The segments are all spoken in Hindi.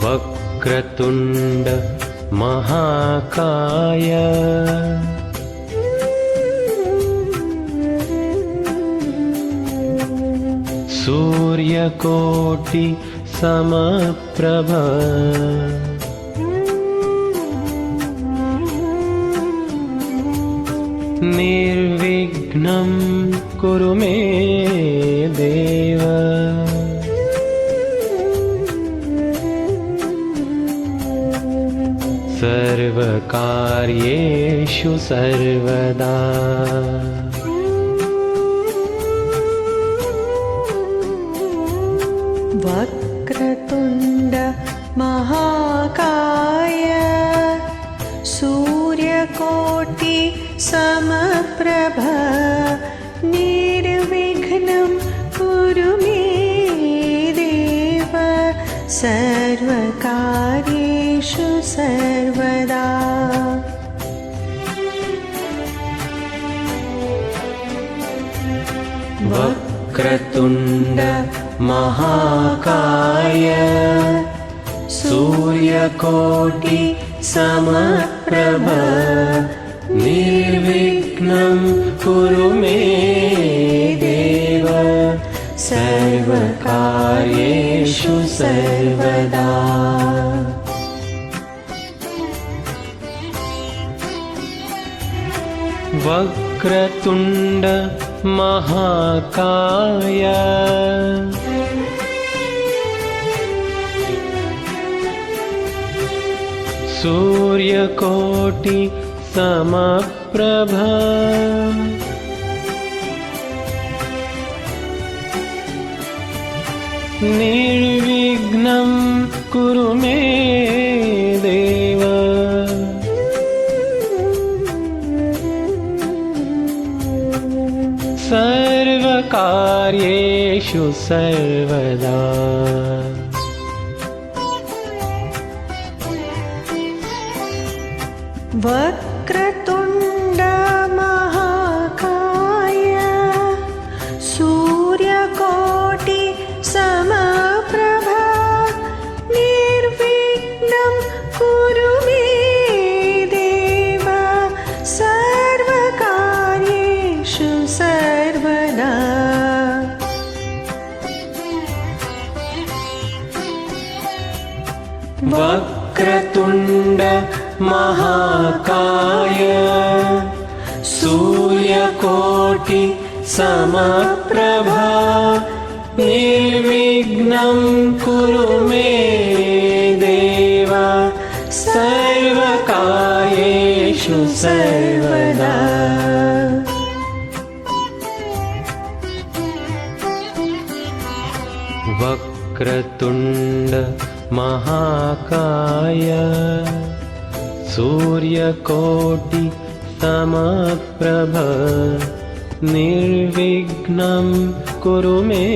वक्रतुण्ड महाकाय सूर्यकोटि समप्रभ निर्विघ्नं कुरु मे देव। सर्वकार्येषु सर्वदा वक्रतुण्ड महाकाय सूर्यकोटि समप्रभ निर्विघ्नं कुरु मे देव। सर्वकार्येषु सर्वदा वक्रतुण्ड महाकाय सूर्यकोटि समप्रभ निर्विघ्नं कुरु मे देव। सर्वकार्येषु सर्वदा वक्रतुण्ड महाकाय सूर्यकोटि समप्रभ निर्विघ्नं कुरु मे देव। सर्वकार्येषु सर्वदा वक्रतुण्ड महाकाय सूर्यकोटि समप्रभ निर्विघ्नं कुरु मे देव। सर्वकार्येषु सर्वदा वक्रतुण्ड महाकाय सूर्यकोटि समप्रभ निर्विघ्नं कुरु मे देव। सर्वकार्येषु सर्वदा वक्रतुण्ड महाकाय सूर्यकोटि समप्रभ निर्विघ्नं कुरु मे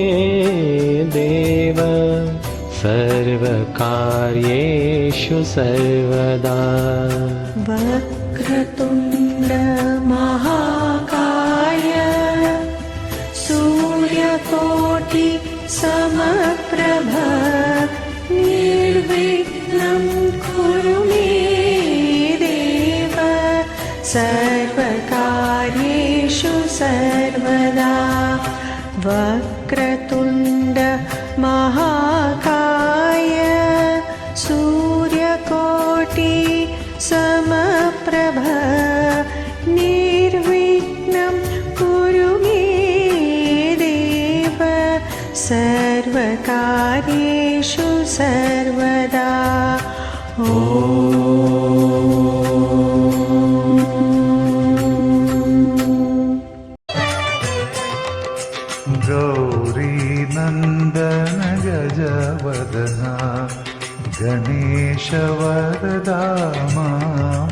देव। सर्वकार्येषु सर्वदा वक्रतुण्ड महाकाय सूर्यकोटि समप्रभ निर्विघ्नं कुरु मे देव। सर्वकार्येषु सर्वदा वक्रतुण्ड महाकाय सूर्यकोटि समप्रभ निर्विघ्नं कुरु मे देव। सर्वकार्येषु सर्वदा गौरीनन्दन गजवदना गणेश वरदा मां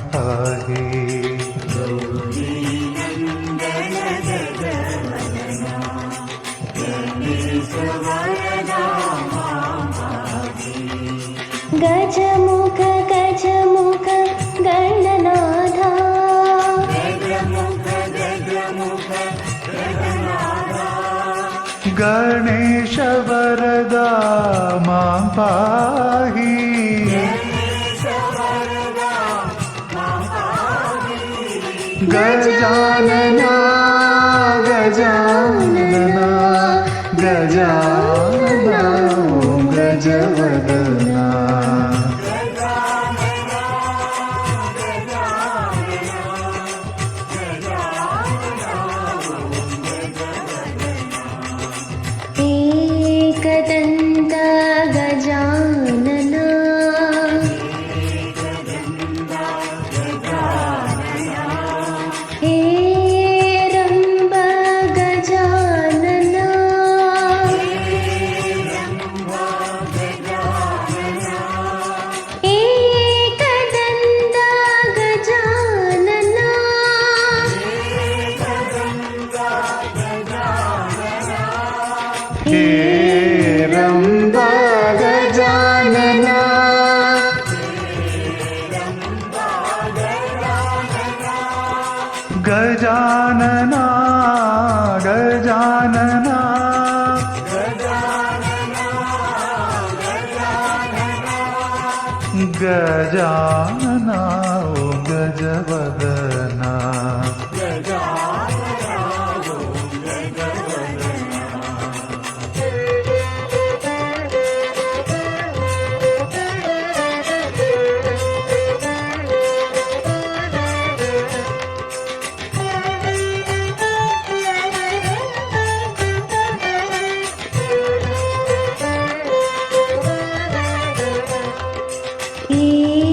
वरदा मां पाहि गजानना गजानना गजानना ॐ गजवदना एकदन्त गजानना हेरम्ब गजानना एकदन्त गजानना हेरम्ब गजानना गजानना गजानना गजानना ॐ गजवदना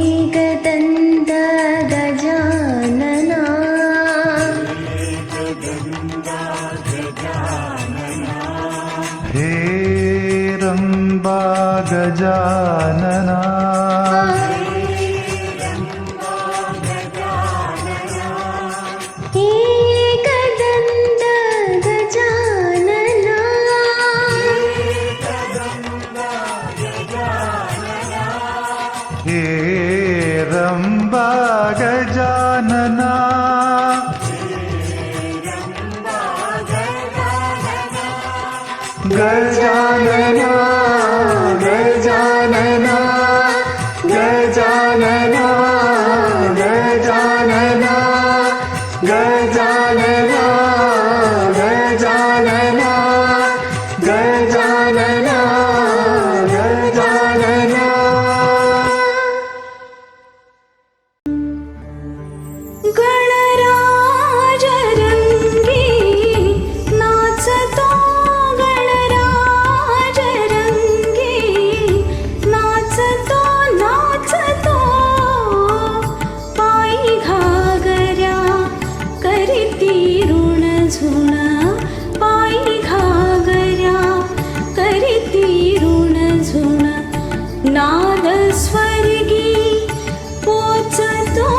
एकदन्त गजानना हेरम्ब गजानना एकदन्त गजानना हेरम्ब गजानना गजानना गजानना गजानना गजानना गजानना गजानना गजानना गजानना गणराज रंगी नाचतो गणराज रंगी नाचतो नाचतो पायी घागऱ्या करीती ऋण झुण पायी घागऱ्या करीती ऋण झुण नाद स्वर्गी पोचतो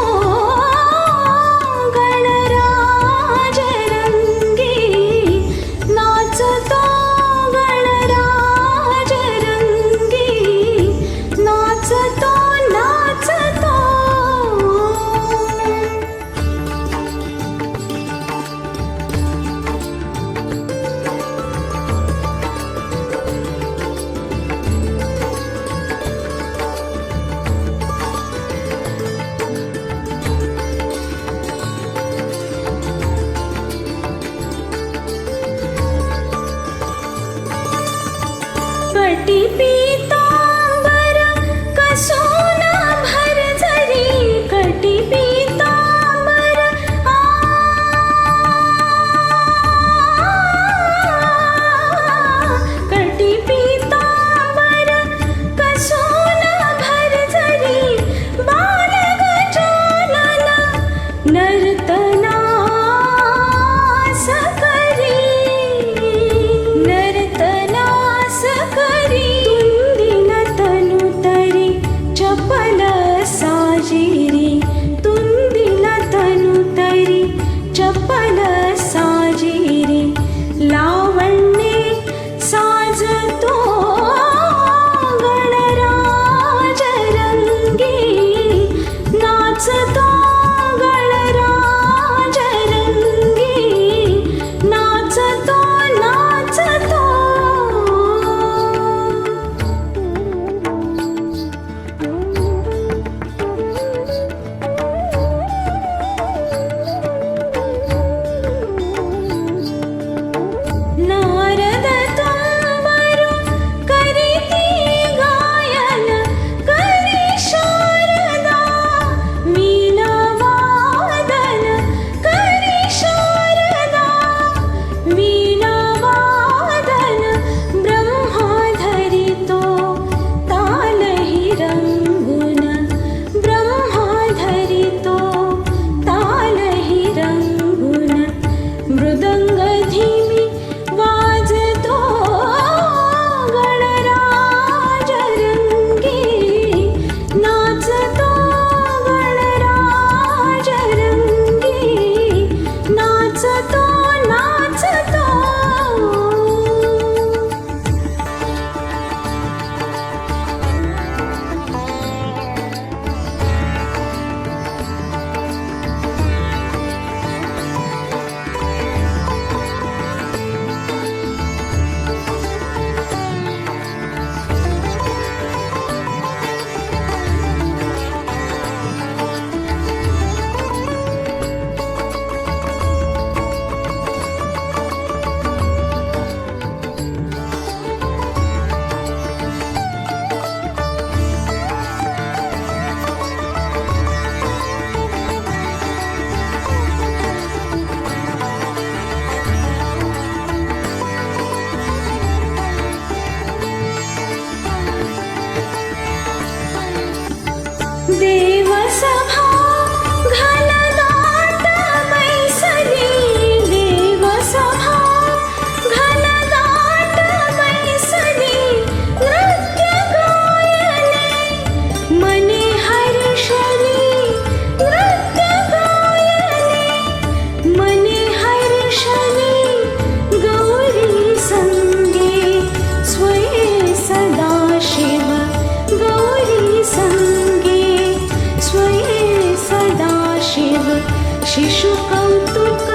शिशु कौतुक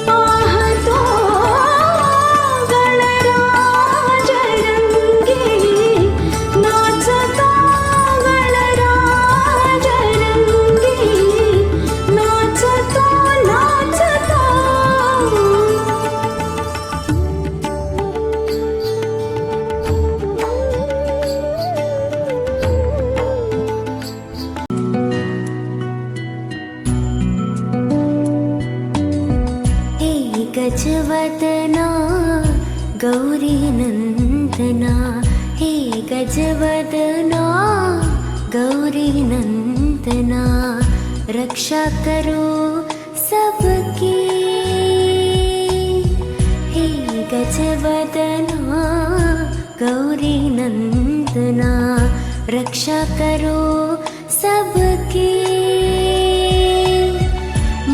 पाहतो गणराजरंगी नाचतो गणराजरंगी नाचतो नाचतो गजवदना गौरी नंदना हे गजवदना गौरी नंदना रक्षा करो सबकी हे गजवदना गौरी नंदना रक्षा करो सबकी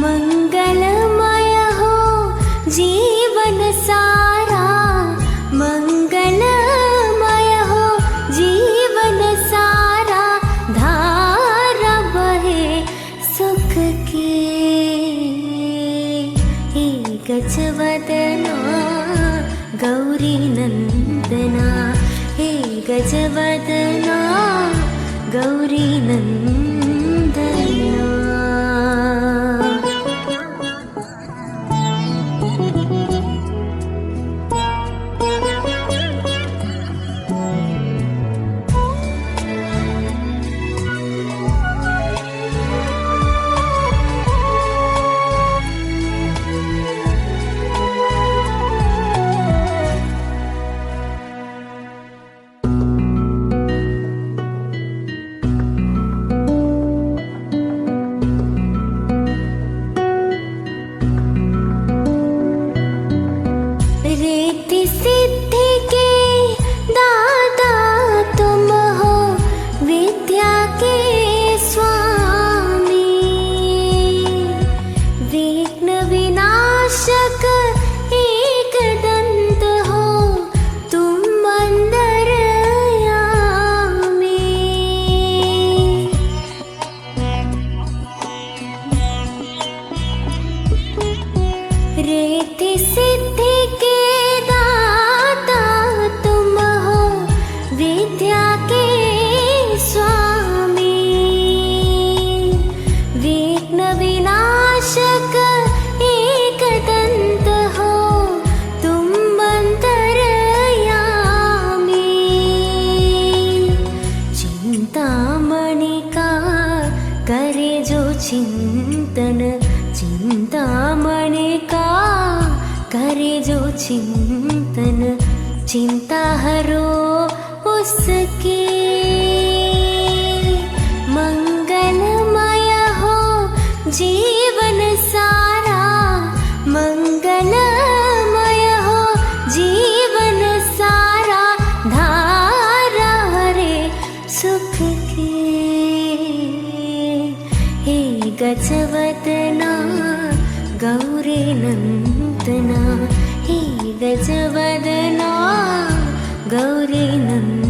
मंगलमय जीवन सारा मंगलमय हो जीवन सारा धारा बहे सुख की हे गजवदना गौरी नंदना हे गजवदना गौरी नंदना चिंतामणि का करे जो चिंतन चिंता हरो उसकी मंगलमय हो जीवन सारा मंगलमय हो जीवन सारा धारा हरे सुख की हे गजवदना गौरी नंदना हे गजवदना गौरी नंदना।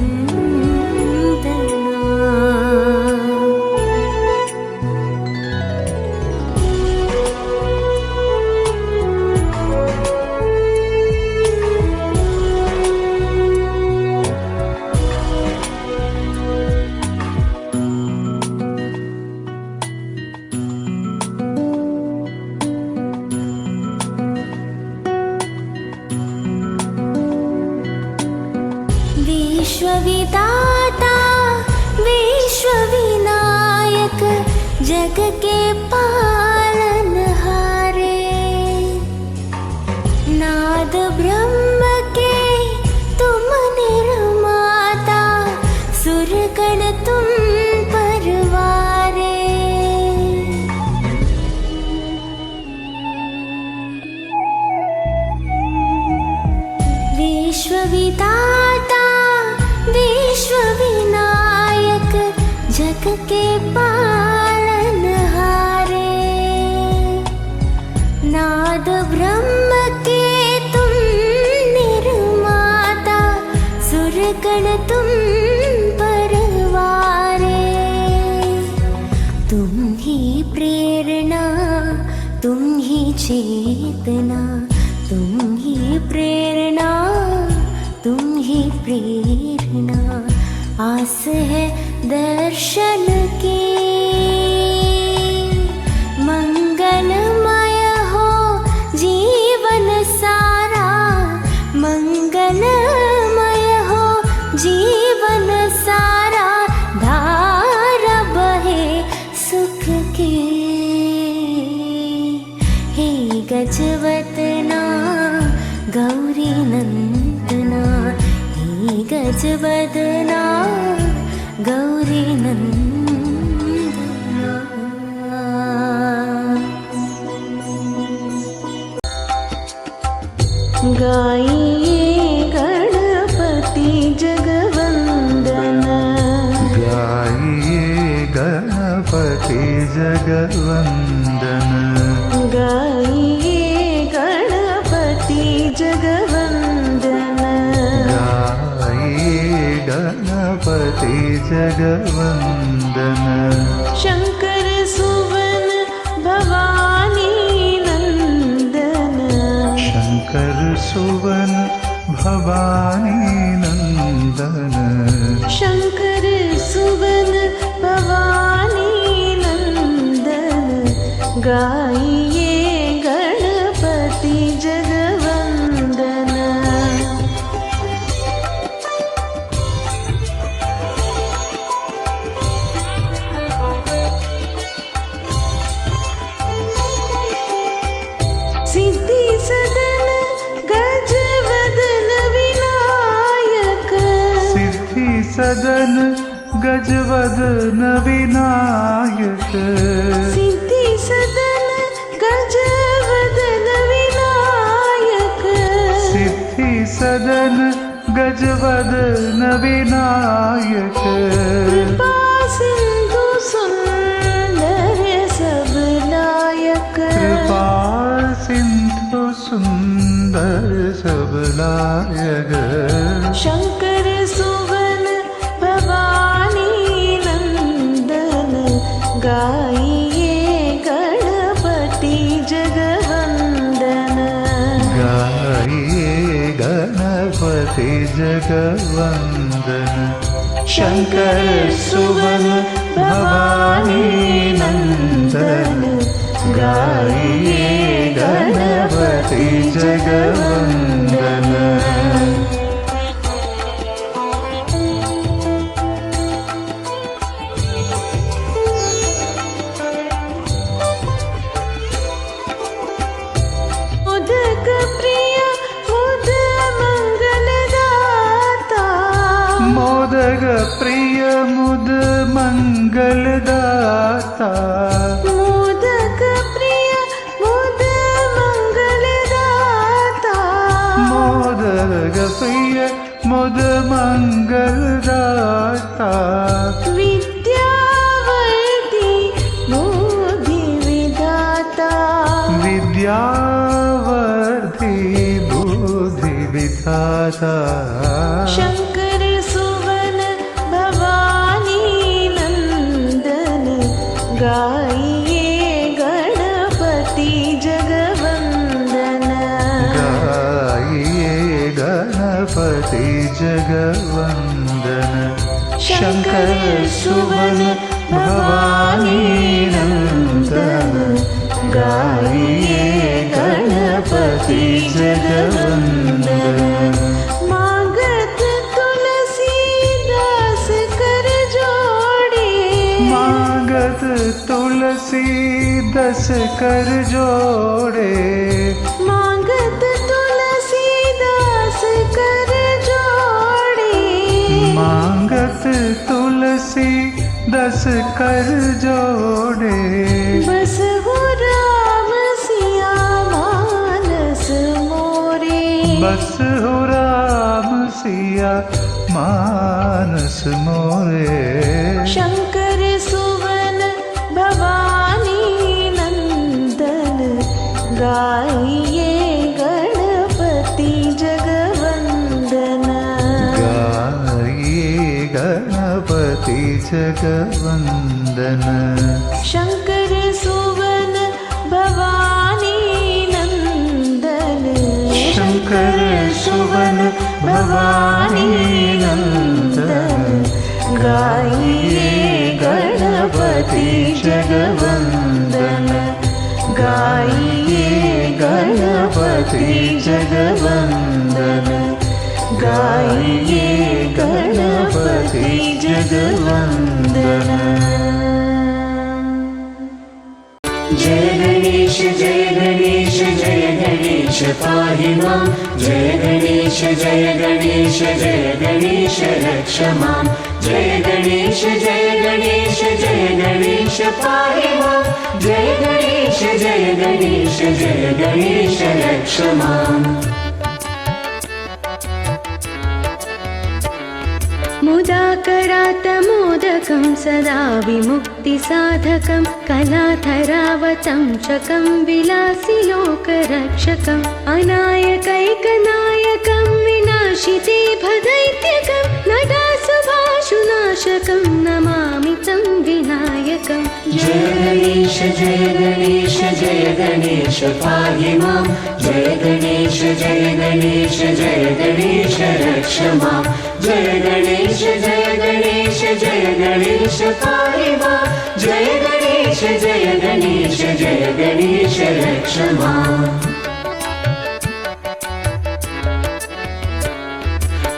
विश्वविदाता विश्वविनायक जग के पालनहारे नाद ब्रह्म के तुम निर्माता सुरगण तुम परवारे विश्वविदाता विश्वविनायक जग के पालनहारे तुम ही चेतना, तुम ही प्रेरणा, तुम ही प्रेरणा। आस है दर्शन की, मंगलमय हो जीवन सारा, मंगलमय हो जीवन सारा। धारा बहे सुख की, हे गजवदना गौरी नंदना, हे गजवदना गौरी नंदना। गाइए गणपति जगवंदन, गाइए गणपति जगवंदन, गाइए गणपति जगवंदन, गाइए गणपति जगवंदन। शंकर सुवन भवानी नंदन, शंकर सुवन भवानी नंदन, शंकर सुवन भवानी नंदन। गाइए गणपति जगवंदन। सिद्धि सदन गजवदन विनायक, सिद्धि सदन गजवदन विनायक, सिद्धि सदन गजवदन विनायक। सिद्धि सदन गजवदन विनायक। कृपा सिंधु सुंदर सब लायक, कृपा सिंधु सुंदर सब लायक। शंकर सुवन भवानी नंदन। गाइए गणपति जगवंदन, गाइए गणपति जगवंदन। शंकर सुवन भवानी नंदन, गाइए गणपति जगवंदन। मोदक प्रिय मुद मंगलदाता, मोदक प्रिय मुद मंगलदाता, मोदक प्रिय मुद मंगलदाता। मोदक प्रिय मुद मंगलदाता। विद्यावर्ती बुद्धि विधाता, विद्यावर्ती बुद्धि विधाता। शंकर सुवन भवानी नंदन। गाइए गणपति जगवंदन, गाइए गणपति जगवंदन। शंकर सुवन भवानी नंदन, गाइए गणपति जगवंदन। मांगत तुलसीदास कर जोड़े, मांगत तुलसी दस कर जोड़े, मांगत तुलसीदास कर जोड़े। मांगत तुलसी दस कर जोड़े। बस हो राम सिया मानस मोरे, बस हो राम सिया मानस मोरे। शंकर सुवन भवानी नंदन। गाइए गणपति जगवंदन, गाइए गणपति जगवंदन। शंकर सुवन भवानी जगवन्दना। जय गणेश जय गणेश जय गणेश पाहि मां। जय गणेश जय गणेश जय गणेश रक्ष मां। जय गणेश जय गणेश जय गणेश पाहि मां। जय गणेश जय गणेश जय गणेश रक्ष माम्। मुदाकरातमोदकं सदा विमुक्तिसाधकं कलाधरावतंचकं विलासिलोकरक्षकम् अनायकैकनायकं विनाशिते भदैत्यकं नटासुभाषुनाशकं नमामि तं विनायकम्। जय गणेश जय गणेश जय गणेश पाहि मां। जय गणेश जय गणेश जय गणेश रक्ष मां। जय गणेश जय गणेश जय गणेश पाहि मां। जय गणेश जय गणेश जय गणेश रक्ष माम्।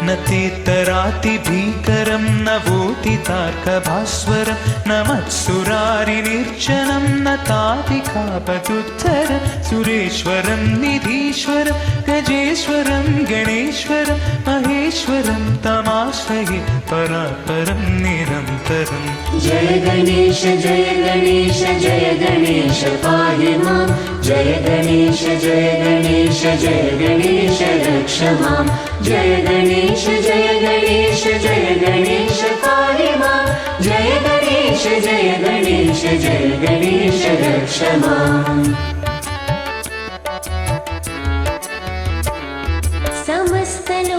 नतीतरातिभीकरं नवोदितार्कभास्वरं नमत्सुरारिनिर्जनं नताधिकापदुत्तरं सुरेश्वरं निधीश्वरं गजेश्वरं गणेश्वरं महेश्वरं तमाश्रये परात्परं निरन्तरम्। जय गणेश जय गणेश जय गणेश पाहि मां। जय गणेश जय गणेश जय गणेश रक्ष मां। जय गणेश जय गणेश जय गणेश पाहि मां। जय गणेश जय गणेश जय गणेश रक्ष माम्।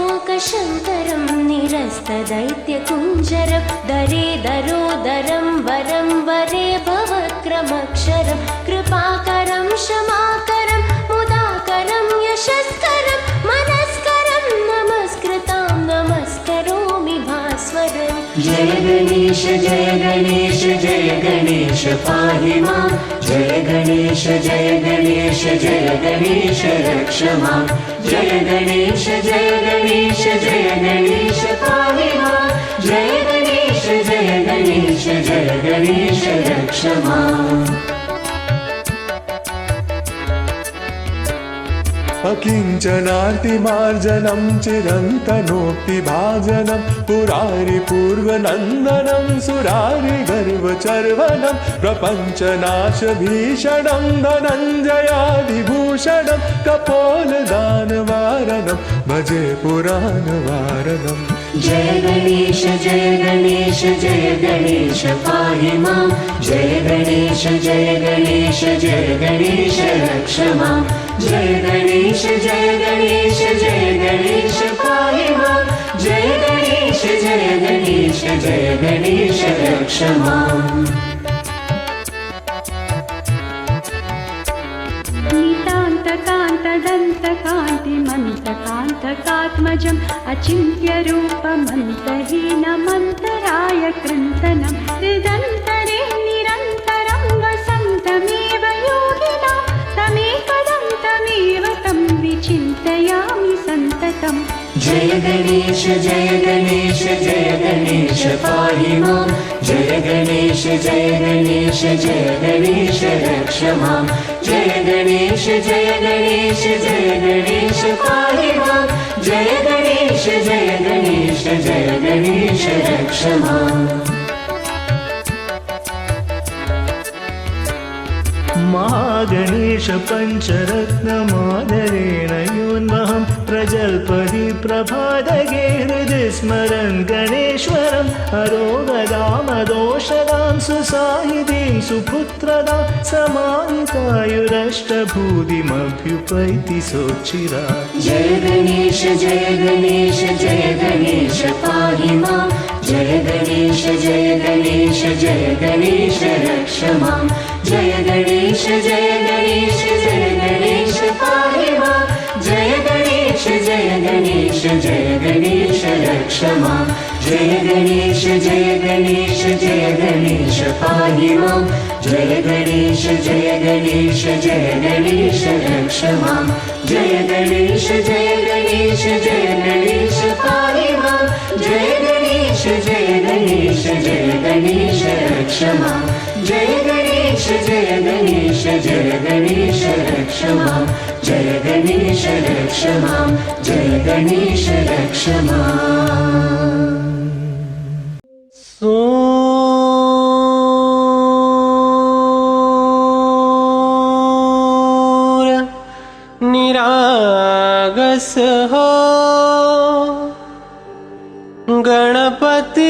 समस्तलोकशङ्करं निरस्तदैत्यकुञ्जरं दरे दरोदरं वरं वरे भवक्रमक्षरं कृपाकरं क्षमाकरं मुदाकरं यशस्करं मनस्करं नमस्कृतां नमस्करोमि भास्वरम्। जय गणेश जय गणेश जय गणेश पाहि मां। जय गणेश जय गणेश जय गणेश रक्ष मां। जय गणेश जय गणेश जय गणेश पाहि मां। जय गणेश जय गणेश जय गणेश रक्ष माम्। अकिञ्चनातिमार्जनं चिरन्तनोक्तिभाजनं पुरारिपूर्वनन्दनं सुरारिगर्वचर्वनं प्रपञ्चनाशभीषणं धनञ्जयाधिभूषणं कपोलदानवारणं भजे पुराणवारणम्। जय गणेश जय गणेश जय गणेश पाहि मां। जय गणेश जय गणेश जय गणेश रक्ष मां। जय गणेश जय गणेश जय गणेश पाहि मां। जय गणेश जय गणेश जय गणेश रक्ष माम्। नितान्तकान्तदन्तकान्तिमन्तकान्तकात्मजम् अचिन्त्यरूपमन्तहीनमन्तराय कृन्तनं हृदन्तरे निरन्तरं वसन्तमेव योगिनां तमेकदं तमेव तं विचिन्तयामि सन्ततम्। जय गणेश जय गणेश जय गणेश पाहि मां। जय गणेश जय गणेश जय गणेश रक्ष मां। जय गणेश जय गणेश जय गणेश पाहि मां। जय गणेश जय गणेश जय गणेश रक्ष माम्। महागणेश पञ्चरत्नमादरेण योन्महं प्रजल्पति प्रभादगे हृदि स्मरन् गणेश्वरं हरोगदामदोषदां सुसाहितीं सुपुत्रदां समाहितायुरष्टभूतिमभ्युपैति सोचिरा। जय गणेश जय गणेश जय गणेश पाहि मां। जय गणेश जय गणेश जय गणेश रक्ष मां। जय गणेश जय गणेश जय गणेश पाहि मां। जय गणेश जय गणेश जय गणेश रक्ष मां। जय गणेश जय गणेश जय गणेश पाहि मां। जय गणेश जय गणेश जय गणेश रक्ष मां जय गणेश जय गणेश जय गणेश पाहि मां जय गणेश जय गणेश जय गणेश रक्ष मां जय गणेश जय गणेश जय गणेश रक्ष मां जय गणेश रक्ष मां जय गणेश रक्ष मां सूर निरागस हो गणपति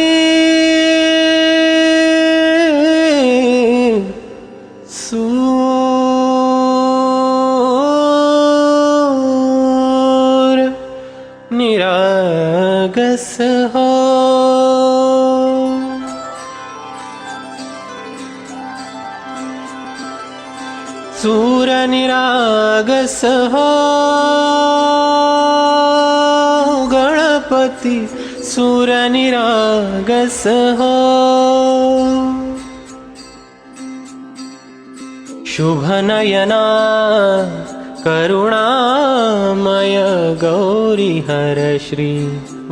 सूर निरागस हो सूर निरागस हो गणपति सूर निरागस हो शुभ नयना करुणामय गौरी हर श्री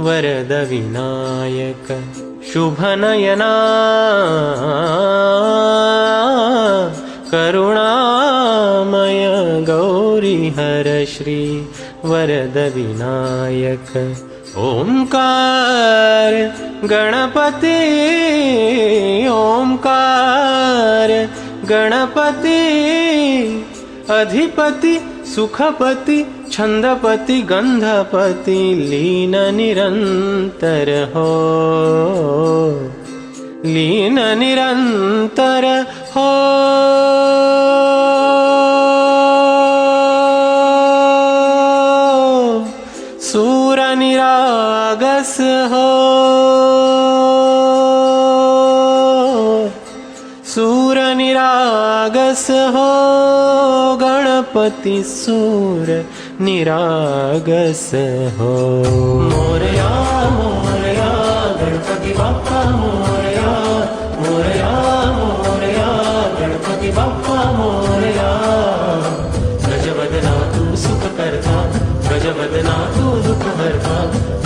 वरद विनायक शुभ नयना करुणामय गौरी हर श्री वरद विनायक ओंकार गणपति ओंकार गणपति अधिपति सुखपति छंदपति गंधपति लीन निरंतर हो लीन निरंतर हो सूर निरागस हो सूर निरागस हो गणपति सूर निरागस हो मोरया मोरया गणपति बाप्पा मोरया मोरया मोरया गणपति बाप्पा मोरया गजवदना तू सुख करता गजवदना तू दुख हरता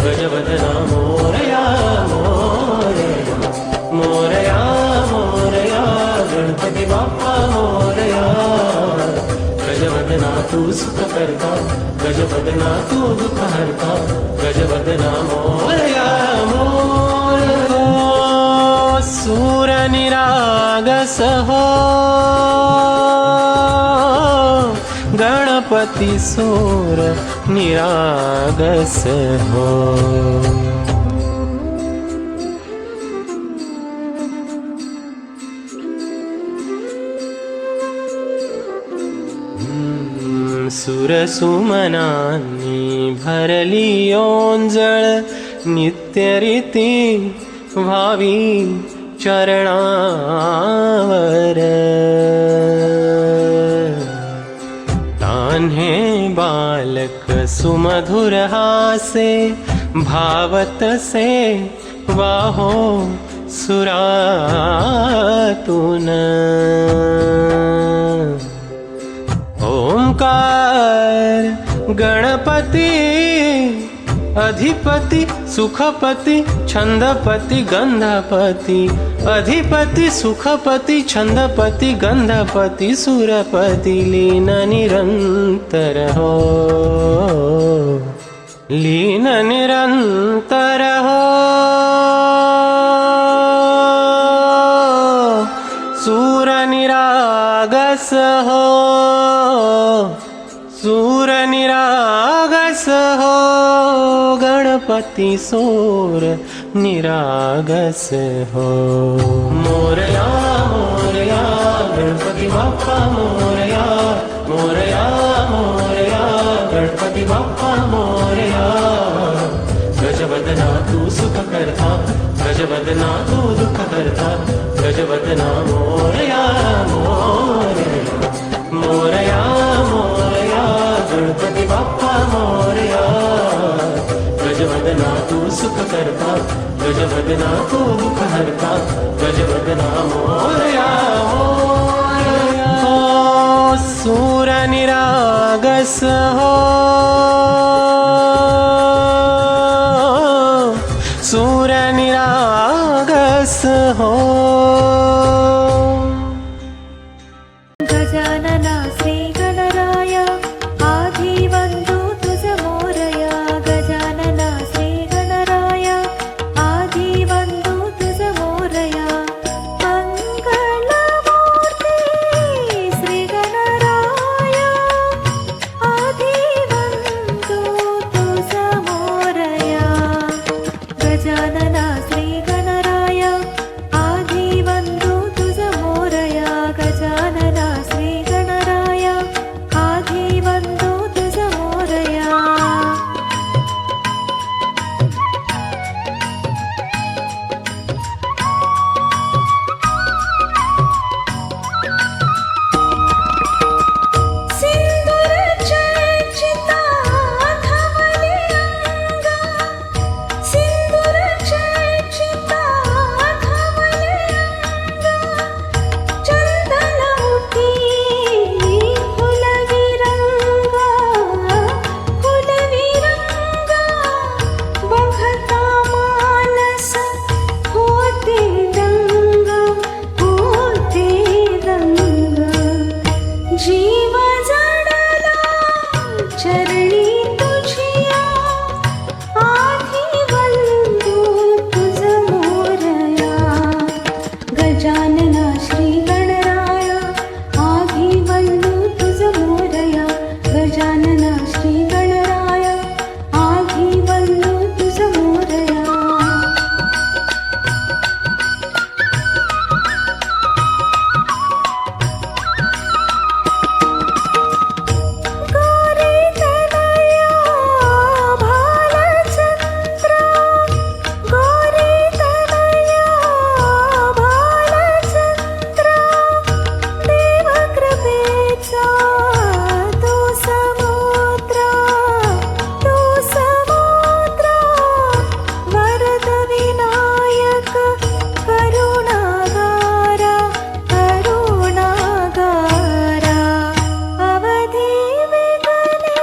गजवदना मोरया मोरया मोरया मोरया गणपति बाप्पा मोरया गजवदना तू सुख करता गजवदना तू दुख हरता गजवदना मोरया मोरया सूर निरागस हो गणपति सूर निरागस हो सुरसुमनानी भरली ओंजळ नित्यरीती भावी चरणावर तान्हे बालक सुमधुर हासे भावत से वाहो सुरातून ओंकार गणपति अधिपति सुखपति छंदपति गंधपति अधिपति सुखपति छंदपति गंधपति सुरपति लीन निरंतर हो लीन निरंतर हो सूर निरागस हो सूर निरागस हो गणपति सूर निरागस हो मोरया मोरया गणपति बाप्पा मोरया मोरया मोरया गणपति बाप्पा मोरया गजवदना तू सुख करता गजवदना तू दुख करता गजवदना मोरया मोरया मोरया मोरया गणपति बाप्पा मोरया गजवदना तू सुख करता गजवदना तू दुख हरता गजवदना मोरया मोरया निरागस हो सूर्य निरागस हो गजानना श्री गणराय आधी वंदू तुझ मोरया गजानना श्री गणराय आधी वंदू तुझ मोरया मंगलमूर्ती श्री गणराय आधी वंदू तुझ मोरया गजानना श्री गणराय आधी वंदू तुझ मोरया गजानना श्री गणराय आधी वंदू तुझ मोरया सिंदूर चर्चिता धवले अंगा सिंदूर चर्चिता धवले अंगा चंदन उठी कुलविरंगा बघता मानस होते रंग जीव जडला चरणी तुझिया आधी वंदू तुझ मोरया गजानना श्री गणराय आधी वंदू तुझ मोरया गजानना श्री गणराय आधी वंदू तुझ मोरया गौरी तनया भालचंद्र गौरी तनया भालचंद्र देव कृपेचा तू समुद्र वरद विनायक करुणागारा अवधी विगणे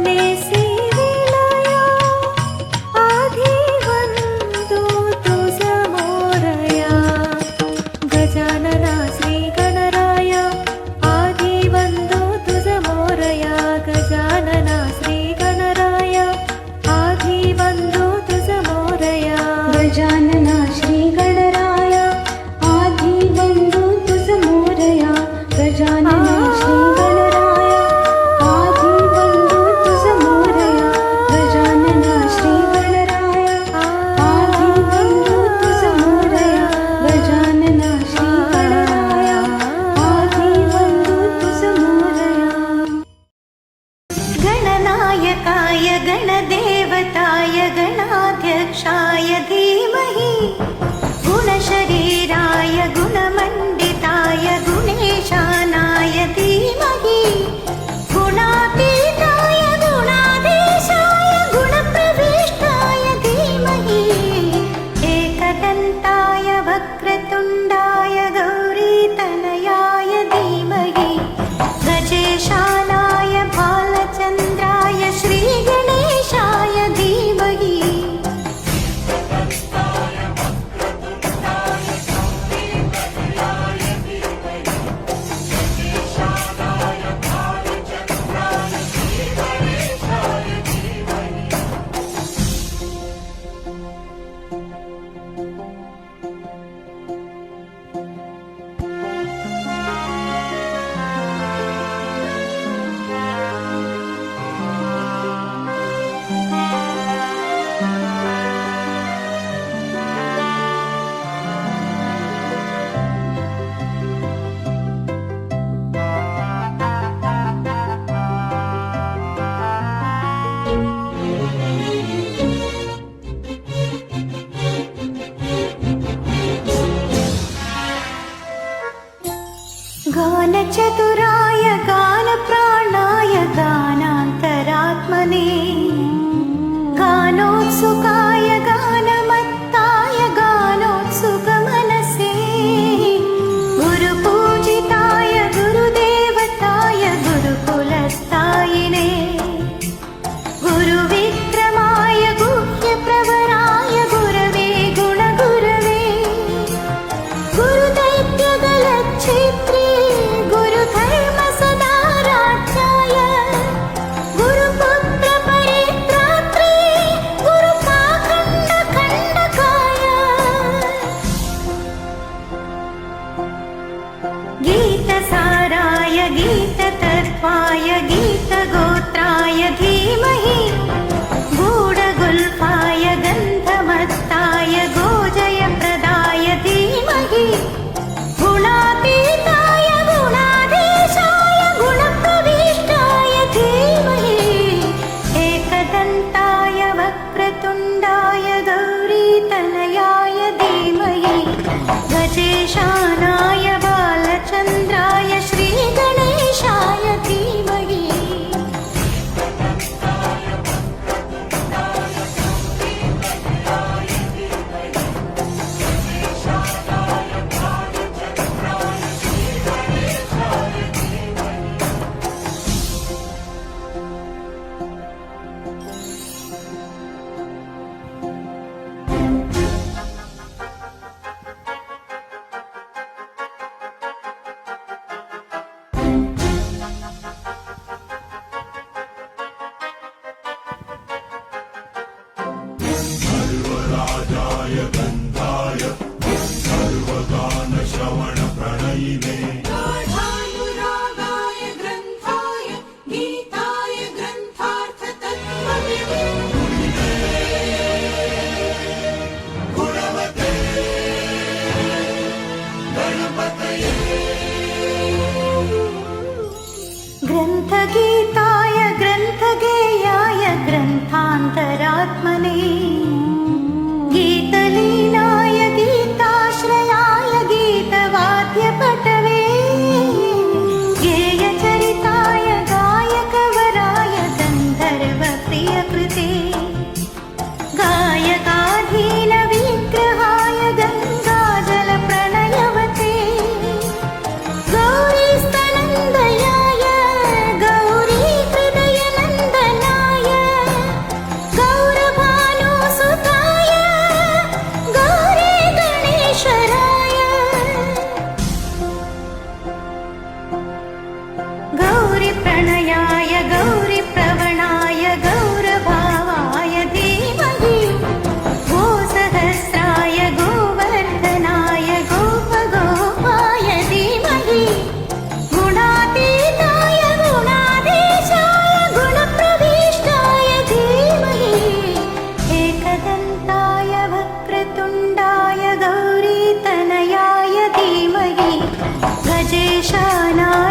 नेसी विलया आधी वंदू तुझ मोरया गजानना श्री गणराय आधी वंदू तुझ मोरया गजानना श्री गणराय आधी वंदू तुझ मोरया गजानना श्री गणराय आधी वंदू तुझ मोरया गजानना श्री गणराय आधी वंदू तुझ मोरया गजानना श्री गणराय आधी वंदू तुझ मोरया गजानना श्री गणराय आधी वंदू तुझ मोरया गणनायकाय गणदेवताय गणाध्यक्षाय धीमहि गुणशरीराय गुणमण्डिताय गुणेशानाय धीमहि गुणातीताय गुणाधीशाय गुणप्रविष्टाय धीमहि एकदन्ताय वक्रतुण्डाय गौरीतनयाय धीमहि गजेशानाय भालचन्द्राय श्रीगणेशाय धीमहि गानचतुराय गानप्राणाय गानान्तरात्मने गानोत्सुकाय गानमत्ताय गानोत्सुकमनसे गुरुपूजिताय गुरुदेवताय शानाय